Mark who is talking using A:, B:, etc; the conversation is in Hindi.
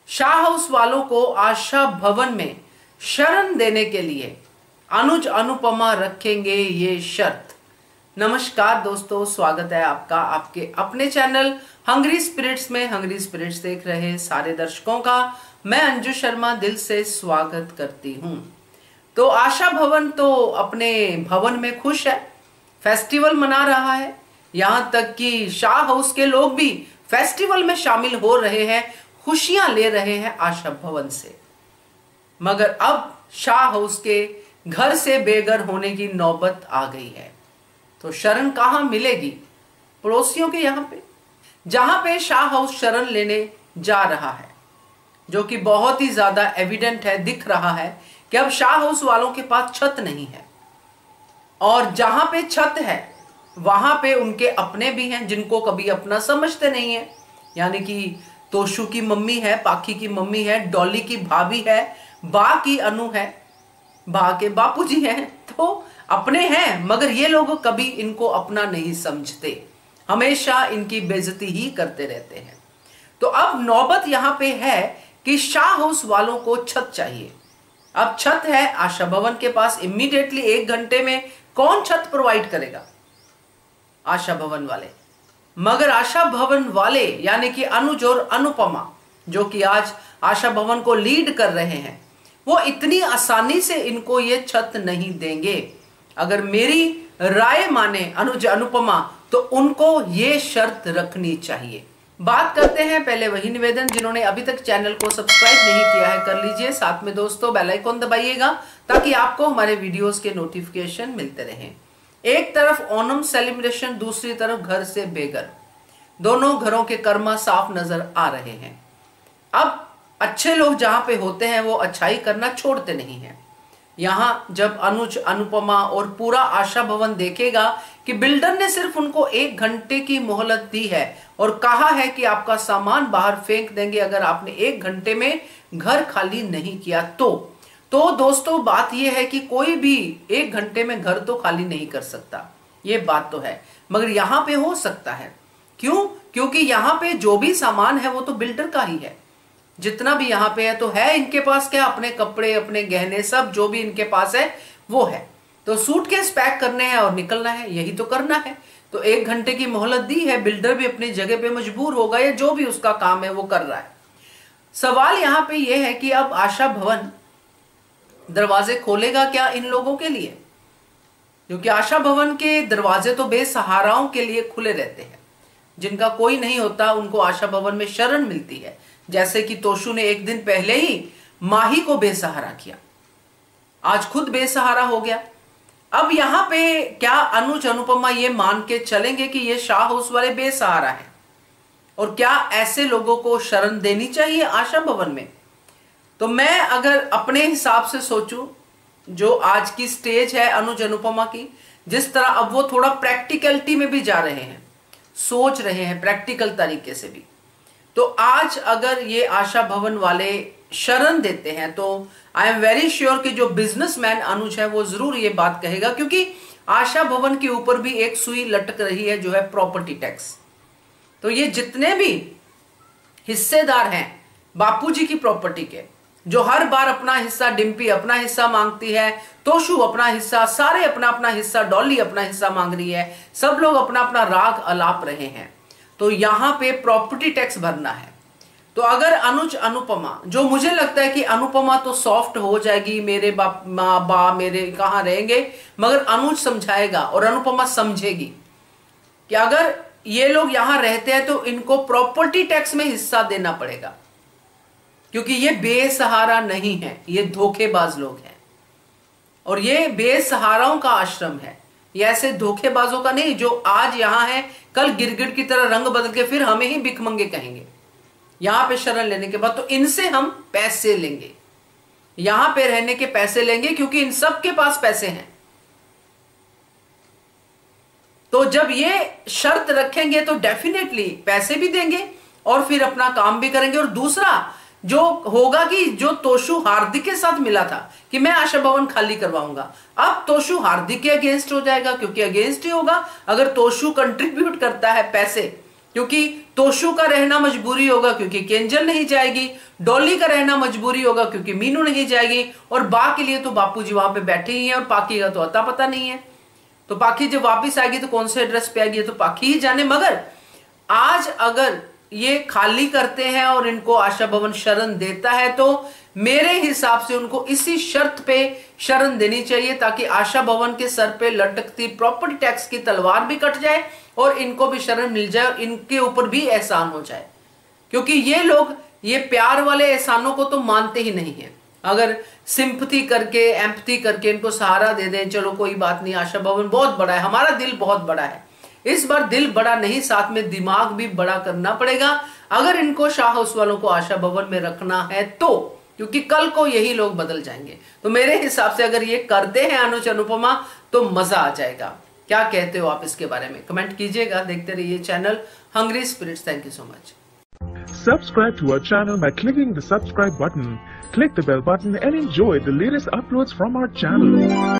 A: शाह हाउस वालों को आशा भवन में शरण देने के लिए अनुज अनुपमा रखेंगे ये शर्त। नमस्कार दोस्तों, स्वागत है आपका आपके अपने चैनल हंग्री स्पिरिट्स में। हंग्री स्पिरिट्स देख रहे सारे दर्शकों का मैं अंजू शर्मा दिल से स्वागत करती हूं। तो आशा भवन तो अपने भवन में खुश है, फेस्टिवल मना रहा है। यहां तक कि शाह हाउस के लोग भी फेस्टिवल में शामिल हो रहे हैं, खुशियां ले रहे हैं आशा भवन से। मगर अब शाह हाउस के घर से बेघर होने की नौबत आ गई है। तो शरण कहां मिलेगी? पड़ोसियों के यहां पे, जहां पे शाह हाउस शरण लेने जा रहा है, जो कि बहुत ही ज्यादा एविडेंट है, दिख रहा है कि अब शाह हाउस वालों के पास छत नहीं है। और जहां पे छत है वहां पे उनके अपने भी हैं जिनको कभी अपना समझते नहीं है। यानी कि तोशु की मम्मी है, पाखी की मम्मी है, डॉली की भाभी है, बा की अनु है, बा के बापूजी हैं। तो अपने हैं, मगर ये लोग कभी इनको अपना नहीं समझते, हमेशा इनकी बेइज्जती ही करते रहते हैं। तो अब नौबत यहां पे है कि शाह हाउस वालों को छत चाहिए। अब छत है आशा भवन के पास, इमीडिएटली 1 घंटे में कौन छत प्रोवाइड करेगा? आशा भवन वाले। मगर आशा भवन वाले यानी कि अनुज और अनुपमा, जो कि आज आशा भवन को लीड कर रहे हैं, वो इतनी आसानी से इनको ये छत नहीं देंगे। अगर मेरी राय माने अनुज अनुपमा, तो उनको ये शर्त रखनी चाहिए। बात करते हैं पहले वही निवेदन, जिन्होंने अभी तक चैनल को सब्सक्राइब नहीं किया है कर लीजिए, साथ में दोस्तों बेल आइकन दबाइएगा ताकि आपको हमारे वीडियोस के नोटिफिकेशन मिलते रहें। एक तरफ ओणम सेलिब्रेशन, दूसरी तरफ घर से बेघर, दोनों घरों के कर्मा साफ नजर आ रहे हैं। अब अच्छे लोग जहां पे होते हैं वो अच्छाई करना छोड़ते नहीं हैं। यहां जब अनुज अनुपमा और पूरा आशा भवन देखेगा कि बिल्डर ने सिर्फ उनको 1 घंटे की मोहलत दी है और कहा है कि आपका सामान बाहर फेंक देंगे अगर आपने 1 घंटे में घर खाली नहीं किया तो दोस्तों बात यह है कि कोई भी 1 घंटे में घर तो खाली नहीं कर सकता, ये बात तो है। मगर यहां पे हो सकता है। क्यों? क्योंकि यहां पे जो भी सामान है वो तो बिल्डर का ही है। जितना भी यहां पे है तो है इनके पास क्या, अपने कपड़े, अपने गहने, सब जो भी इनके पास है वो है। तो सूटकेस पैक करने हैं और निकलना है, यही तो करना है। तो 1 घंटे की मोहलत दी है, बिल्डर भी अपनी जगह पे मजबूर होगा या जो भी उसका काम है वो कर रहा है। सवाल यहां पे यह है कि अब आशा भवन दरवाजे खोलेगा क्या इन लोगों के लिए? क्योंकि आशा भवन के दरवाजे तो बेसहाराओं के लिए खुले रहते हैं। जिनका कोई नहीं होता उनको आशा भवन में शरण मिलती है। जैसे कि तोशु ने 1 दिन पहले ही माही को बेसहारा किया, आज खुद बेसहारा हो गया। अब यहां पे क्या अनुज अनुपमा ये मान के चलेंगे कि ये शाह हाउस वाले बेसहारा हैं? और क्या ऐसे लोगों को शरण देनी चाहिए आशा भवन में? तो मैं अगर अपने हिसाब से सोचूं, जो आज की स्टेज है अनुज अनुपमा की, जिस तरह अब वो थोड़ा प्रैक्टिकलिटी में भी जा रहे हैं, सोच रहे हैं प्रैक्टिकल तरीके से भी, तो आज अगर ये आशा भवन वाले शरण देते हैं तो आई एम वेरी श्योर कि जो बिजनेसमैन अनुज है वो जरूर ये बात कहेगा, क्योंकि आशा भवन के ऊपर भी एक सुई लटक रही है जो है प्रॉपर्टी टैक्स। तो ये जितने भी हिस्सेदार हैं बापूजी की प्रॉपर्टी के, जो हर बार अपना हिस्सा, डिम्पी अपना हिस्सा मांगती है, तोशु अपना हिस्सा, सारे अपना अपना हिस्सा, डॉली अपना हिस्सा मांग रही है, सब लोग अपना अपना राग अलाप रहे हैं। तो यहां पे प्रॉपर्टी टैक्स भरना है। तो अगर अनुज अनुपमा, जो मुझे लगता है कि अनुपमा तो सॉफ्ट हो जाएगी, मेरे बाप माँ बा मेरे कहां रहेंगे, मगर अनुज समझाएगा और अनुपमा समझेगी कि अगर ये लोग यहां रहते हैं तो इनको प्रॉपर्टी टैक्स में हिस्सा देना पड़ेगा, क्योंकि ये बेसहारा नहीं है, ये धोखेबाज लोग हैं। और ये बेसहाराओं का आश्रम है, ये ऐसे धोखेबाजों का नहीं जो आज यहां है, कल गिरगिट की तरह रंग बदल के फिर हमें ही भिखमंगे कहेंगे। यहां पे शरण लेने के बाद तो इनसे हम पैसे लेंगे, यहां पे रहने के पैसे लेंगे, क्योंकि इन सब के पास पैसे हैं। तो जब ये शर्त रखेंगे तो डेफिनेटली पैसे भी देंगे और फिर अपना काम भी करेंगे। और दूसरा जो होगा कि जो तोशु हार्दिक के साथ मिला था कि मैं आशा भवन खाली करवाऊंगा, अब तोशु हार्दिक के अगेंस्ट हो जाएगा, क्योंकि अगेंस्ट ही होगा अगर तोशु कंट्रीब्यूट करता है पैसे, क्योंकि तोशु का रहना मजबूरी होगा क्योंकि केंजल नहीं जाएगी, डॉली का रहना मजबूरी होगा क्योंकि मीनू नहीं जाएगी, और बा के लिए तो बापूजी वहां पे बैठे ही हैं और पाखी का तो अता पता नहीं है। तो पाखी जब वापस आएगी तो कौन से एड्रेस पे आएगी तो पाखी ही जाने। मगर आज अगर ये खाली करते हैं और इनको आशा भवन शरण देता है तो मेरे हिसाब से उनको इसी शर्त पे शरण देनी चाहिए ताकि आशा भवन के सर पे लटकती प्रॉपर्टी टैक्स की तलवार भी कट जाए और इनको भी शरण मिल जाए और इनके ऊपर भी एहसान हो जाए, क्योंकि ये लोग ये प्यार वाले एहसानों को तो मानते ही नहीं है। अगर सिंपथी करके एम्पथी करके इनको सहारा दे दें, चलो कोई बात नहीं, आशा भवन बहुत बड़ा है, हमारा दिल बहुत बड़ा है, इस बार दिल बड़ा नहीं साथ में दिमाग भी बड़ा करना पड़ेगा अगर इनको शाह हाउस वालों को आशा भवन में रखना है तो, क्योंकि कल को यही लोग बदल जाएंगे। तो मेरे हिसाब से अगर ये करते हैं अनुज अनुपमा तो मजा आ जाएगा। क्या कहते हो आप इसके बारे में? कमेंट कीजिएगा। देखते रहिए channel hungry spirits. Thank you so much.
B: Subscribe to our channel by clicking the subscribe button. Click the bell button and enjoy the latest uploads from our channel.